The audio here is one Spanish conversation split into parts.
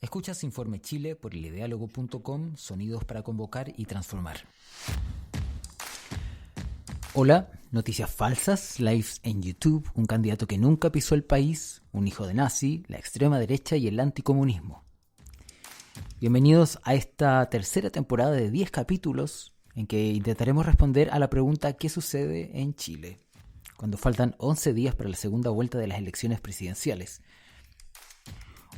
Escuchas Informe Chile por eldiálogo.com, sonidos para convocar y transformar. Hola, noticias falsas, lives en YouTube, un candidato que nunca pisó el país, un hijo de nazi, la extrema derecha y el anticomunismo. Bienvenidos a esta tercera temporada de 10 capítulos en que intentaremos responder a la pregunta ¿qué sucede en Chile? Cuando faltan 11 días para la segunda vuelta de las elecciones presidenciales.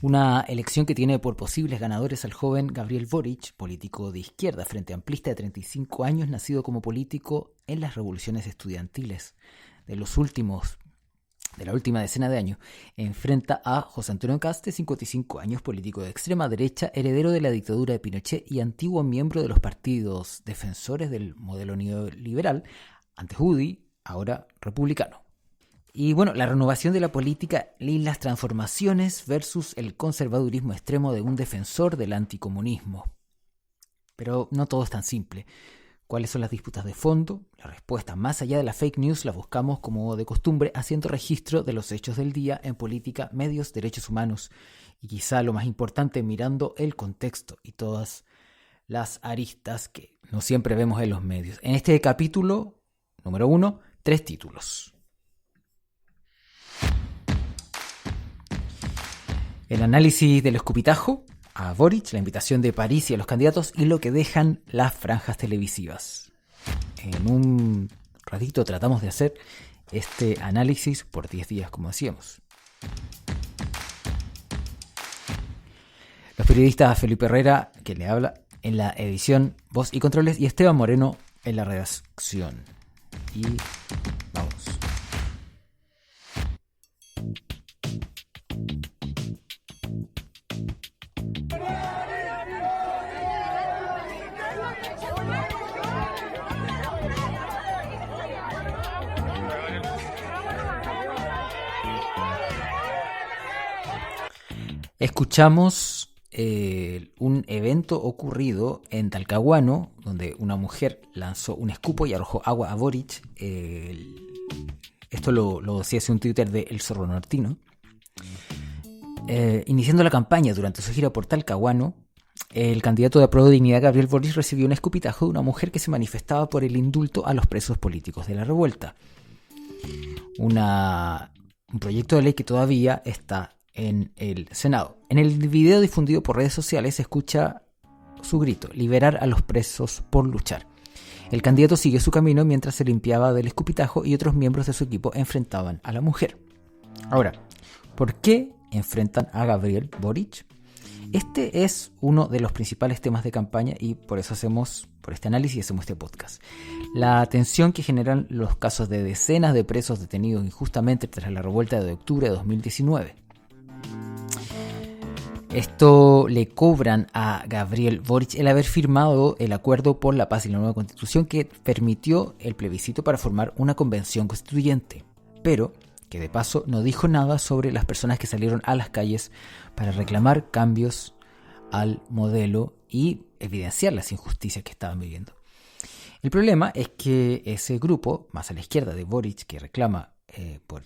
Una elección que tiene por posibles ganadores al joven Gabriel Boric, político de izquierda, frente amplista de 35 años, nacido como político en las revoluciones estudiantiles de la última decena de años. Enfrenta a José Antonio Kast, de 55 años, político de extrema derecha, heredero de la dictadura de Pinochet y antiguo miembro de los partidos defensores del modelo neoliberal, antes UDI, ahora republicano. Y bueno, la renovación de la política y las transformaciones versus el conservadurismo extremo de un defensor del anticomunismo. Pero no todo es tan simple. ¿Cuáles son las disputas de fondo? La respuesta, más allá de la fake news, la buscamos como de costumbre haciendo registro de los hechos del día en política, medios, derechos humanos y quizá lo más importante, mirando el contexto y todas las aristas que no siempre vemos en los medios. En este capítulo, número 1, 3 títulos. El análisis del escupitajo a Boric, la invitación de París y a los candidatos y lo que dejan las franjas televisivas. En un ratito tratamos de hacer este análisis por 10 días, como decíamos. Los periodistas Felipe Herrera, que le habla, en la edición, voz y controles, y Esteban Moreno en la redacción. Y vamos. Escuchamos un evento ocurrido en Talcahuano, donde una mujer lanzó un escupo y arrojó agua a Boric. Esto lo decía hace un Twitter de El Zorro Nortino. Iniciando la campaña durante su gira por Talcahuano, el candidato de Apruebo Dignidad, Gabriel Boric, recibió un escupitajo de una mujer que se manifestaba por el indulto a los presos políticos de la revuelta. Un proyecto de ley que todavía está en el Senado. En el video difundido por redes sociales se escucha su grito: liberar a los presos por luchar. El candidato siguió su camino mientras se limpiaba del escupitajo y otros miembros de su equipo enfrentaban a la mujer. Ahora, ¿por qué enfrentan a Gabriel Boric? Este es uno de los principales temas de campaña y por eso por este análisis hacemos este podcast. La tensión que generan los casos de decenas de presos detenidos injustamente tras la revuelta de octubre de 2019. Esto le cobran a Gabriel Boric el haber firmado el Acuerdo por la Paz y la Nueva Constitución que permitió el plebiscito para formar una convención constituyente, pero que de paso no dijo nada sobre las personas que salieron a las calles para reclamar cambios al modelo y evidenciar las injusticias que estaban viviendo. El problema es que ese grupo, más a la izquierda de Boric, que reclama por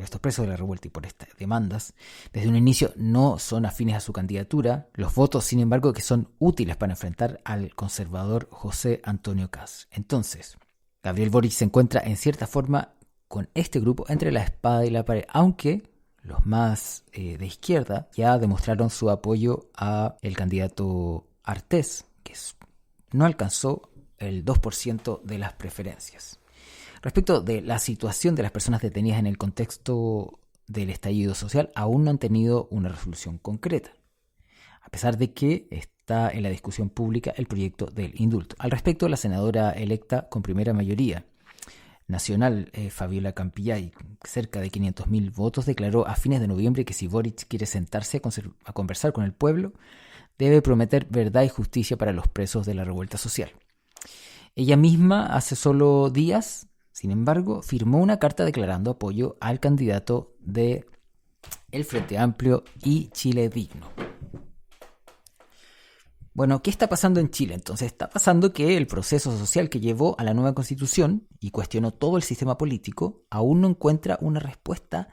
estos presos de la revuelta y por estas demandas, desde un inicio no son afines a su candidatura. Los votos, sin embargo, que son útiles para enfrentar al conservador José Antonio Kast. Entonces, Gabriel Boric se encuentra en cierta forma con este grupo entre la espada y la pared, aunque los más de izquierda ya demostraron su apoyo a el candidato Artés, que no alcanzó el 2% de las preferencias. Respecto de la situación de las personas detenidas en el contexto del estallido social, aún no han tenido una resolución concreta, a pesar de que está en la discusión pública el proyecto del indulto. Al respecto, la senadora electa con primera mayoría nacional, Fabiola Campillay, cerca de 500.000 votos, declaró a fines de noviembre que si Boric quiere sentarse a conversar con el pueblo, debe prometer verdad y justicia para los presos de la revuelta social. Ella misma, hace solo días, sin embargo, firmó una carta declarando apoyo al candidato de el Frente Amplio y Chile Digno. Bueno, ¿qué está pasando en Chile? Entonces está pasando que el proceso social que llevó a la nueva constitución y cuestionó todo el sistema político aún no encuentra una respuesta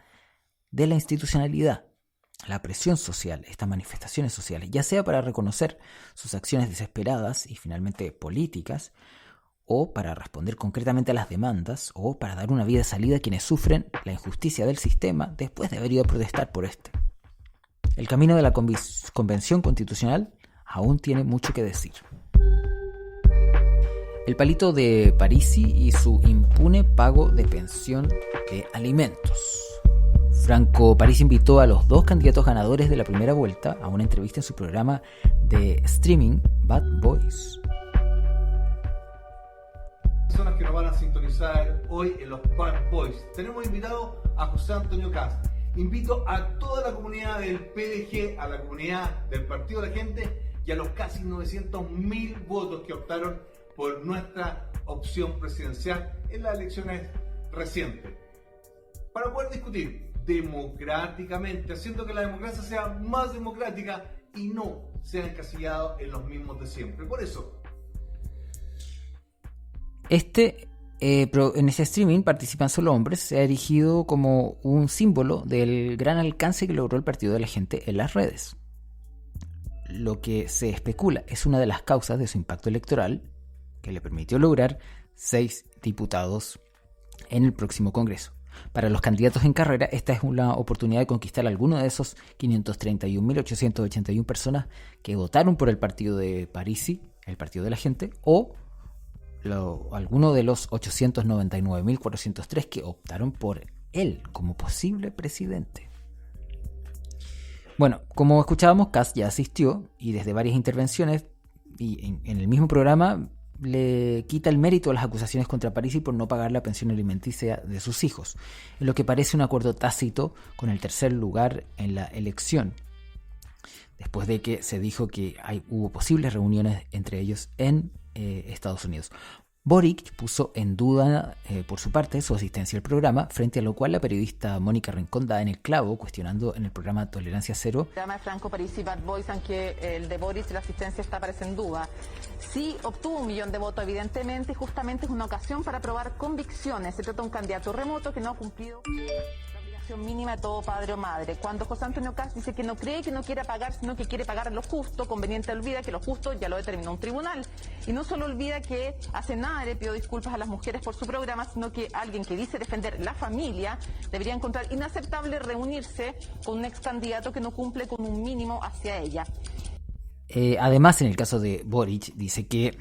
de la institucionalidad. la presión social, estas manifestaciones sociales, ya sea para reconocer sus acciones desesperadas y finalmente políticas, o para responder concretamente a las demandas, o para dar una vía de salida a quienes sufren la injusticia del sistema después de haber ido a protestar por este. El camino de la Convención Constitucional aún tiene mucho que decir. El palito de Parisi y su impune pago de pensión de alimentos. Franco Parisi invitó a los dos candidatos ganadores de la primera vuelta a una entrevista en su programa de streaming Bad Boys. Personas que nos van a sintonizar hoy en los Bad Boys. Tenemos invitado a José Antonio Kast. Invito a toda la comunidad del PDG, a la comunidad del Partido de la Gente y a los casi 900.000 votos que optaron por nuestra opción presidencial en las elecciones recientes, para poder discutir democráticamente, haciendo que la democracia sea más democrática y no sea encasillado en los mismos de siempre. Por eso, en ese streaming participan solo hombres, se ha erigido como un símbolo del gran alcance que logró el Partido de la Gente en las redes. Lo que se especula es una de las causas de su impacto electoral que le permitió lograr 6 diputados en el próximo Congreso. Para los candidatos en carrera, esta es una oportunidad de conquistar a alguno de esos 531.881 personas que votaron por el partido de Parisi, el Partido de la Gente, o alguno de los 899.403 que optaron por él como posible presidente. Bueno, como escuchábamos, Kast ya asistió y desde varias intervenciones y en el mismo programa le quita el mérito a las acusaciones contra Parisi por no pagar la pensión alimenticia de sus hijos, en lo que parece un acuerdo tácito con el tercer lugar en la elección, después de que se dijo que hubo posibles reuniones entre ellos en Estados Unidos. Boric puso en duda, por su parte, su asistencia al programa, frente a lo cual la periodista Mónica Rincón da en el clavo, cuestionando en el programa Tolerancia Cero. El programa de Franco Parisi Bad Boys, aunque el de Boric la asistencia está parece en duda. Sí obtuvo 1 millón de votos, evidentemente, y justamente es una ocasión para probar convicciones. Se trata de un candidato remoto que no ha cumplido la obligación mínima de todo padre o madre. Cuando José Antonio Kast dice que no cree que no quiera pagar, sino que quiere pagar lo justo, conveniente olvida que lo justo ya lo determinó un tribunal. Y no solo olvida que hace nada le pidió disculpas a las mujeres por su programa, sino que alguien que dice defender la familia debería encontrar inaceptable reunirse con un ex candidato que no cumple con un mínimo hacia ella. Además, en el caso de Boric, dice que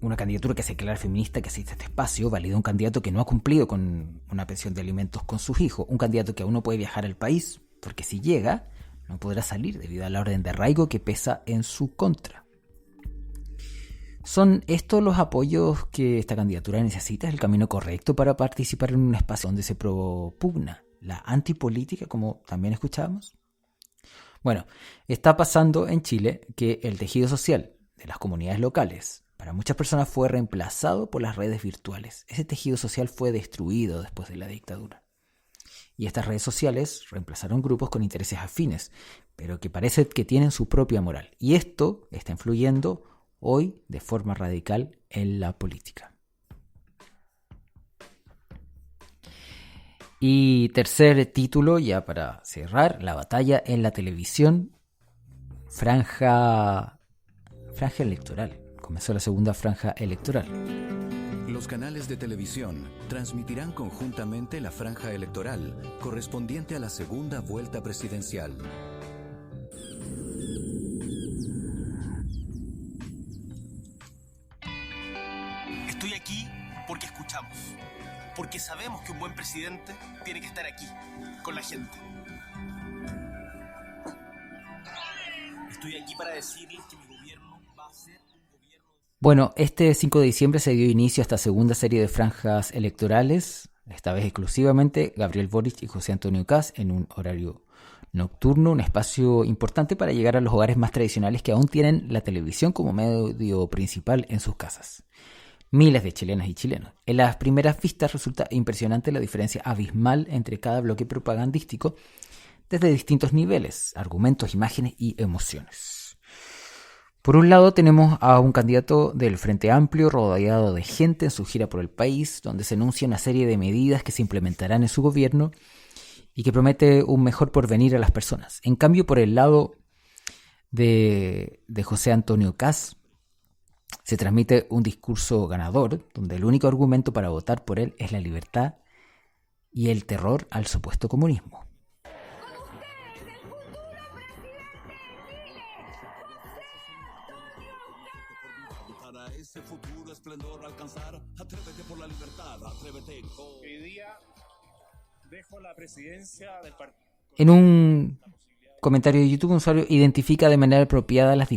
una candidatura que se declara feminista que asiste a este espacio valida un candidato que no ha cumplido con una pensión de alimentos con sus hijos, un candidato que aún no puede viajar al país, porque si llega, no podrá salir debido a la orden de arraigo que pesa en su contra. ¿Son estos los apoyos que esta candidatura necesita? ¿Es el camino correcto para participar en un espacio donde se propugna la antipolítica, como también escuchábamos? Bueno, está pasando en Chile que el tejido social de las comunidades locales para muchas personas fue reemplazado por las redes virtuales. Ese tejido social fue destruido después de la dictadura. Y estas redes sociales reemplazaron grupos con intereses afines, pero que parece que tienen su propia moral. Y esto está influyendo hoy de forma radical en la política. Y tercer título, ya para cerrar, la batalla en la televisión, franja electoral. Comenzó la segunda franja electoral. Los canales de televisión transmitirán conjuntamente la franja electoral correspondiente a la segunda vuelta presidencial. Estoy aquí porque escuchamos, porque sabemos que un buen presidente tiene que estar aquí, con la gente. Estoy aquí para decirles que mi gobierno va a ser un gobierno... Bueno, este 5 de diciembre se dio inicio a esta segunda serie de franjas electorales, esta vez exclusivamente Gabriel Boric y José Antonio Kast en un horario nocturno, un espacio importante para llegar a los hogares más tradicionales que aún tienen la televisión como medio principal en sus casas. Miles de chilenas y chilenos. En las primeras vistas resulta impresionante la diferencia abismal entre cada bloque propagandístico desde distintos niveles, argumentos, imágenes y emociones. Por un lado tenemos a un candidato del Frente Amplio rodeado de gente en su gira por el país, donde se anuncia una serie de medidas que se implementarán en su gobierno y que promete un mejor porvenir a las personas. En cambio, por el lado de José Antonio Kast, se transmite un discurso ganador, donde el único argumento para votar por él es la libertad y el terror al supuesto comunismo. Para ese futuro esplendor alcanzar, atrévete por la libertad, atrévete. Hoy día dejo la presidencia del partido. En un comentario de YouTube, un usuario identifica de manera apropiada las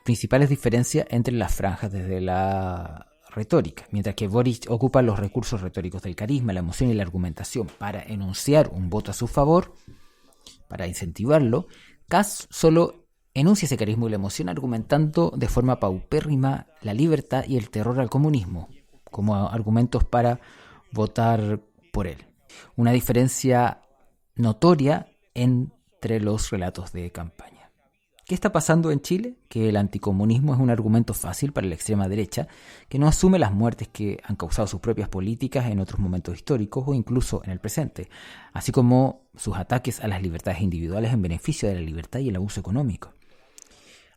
principales diferencias entre las franjas desde la retórica. Mientras que Boric ocupa los recursos retóricos del carisma, la emoción y la argumentación para enunciar un voto a su favor, para incentivarlo, Kast solo enuncia ese carisma y la emoción argumentando de forma paupérrima la libertad y el terror al comunismo como argumentos para votar por él. Una diferencia notoria entre los relatos de campaña. ¿Qué está pasando en Chile? Que el anticomunismo es un argumento fácil para la extrema derecha, que no asume las muertes que han causado sus propias políticas en otros momentos históricos o incluso en el presente, así como sus ataques a las libertades individuales en beneficio de la libertad y el abuso económico.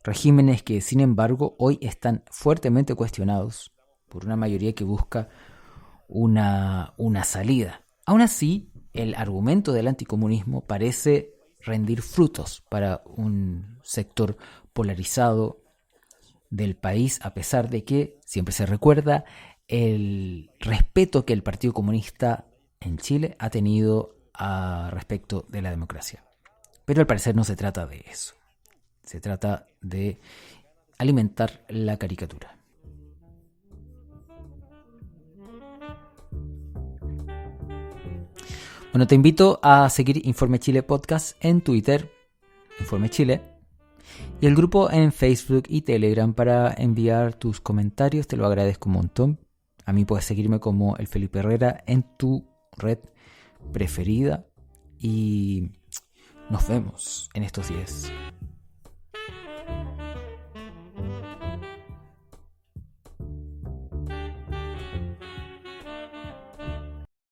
Regímenes que, sin embargo, hoy están fuertemente cuestionados por una mayoría que busca una salida. Aún así, el argumento del anticomunismo parece rendir frutos para un sector polarizado del país, a pesar de que siempre se recuerda el respeto que el Partido Comunista en Chile ha tenido respecto de la democracia. Pero al parecer no se trata de eso. Se trata de alimentar la caricatura. Bueno, te invito a seguir Informe Chile Podcast en Twitter, Informe Chile, y el grupo en Facebook y Telegram para enviar tus comentarios. Te lo agradezco un montón. A mí puedes seguirme como el Felipe Herrera en tu red preferida y nos vemos en estos días.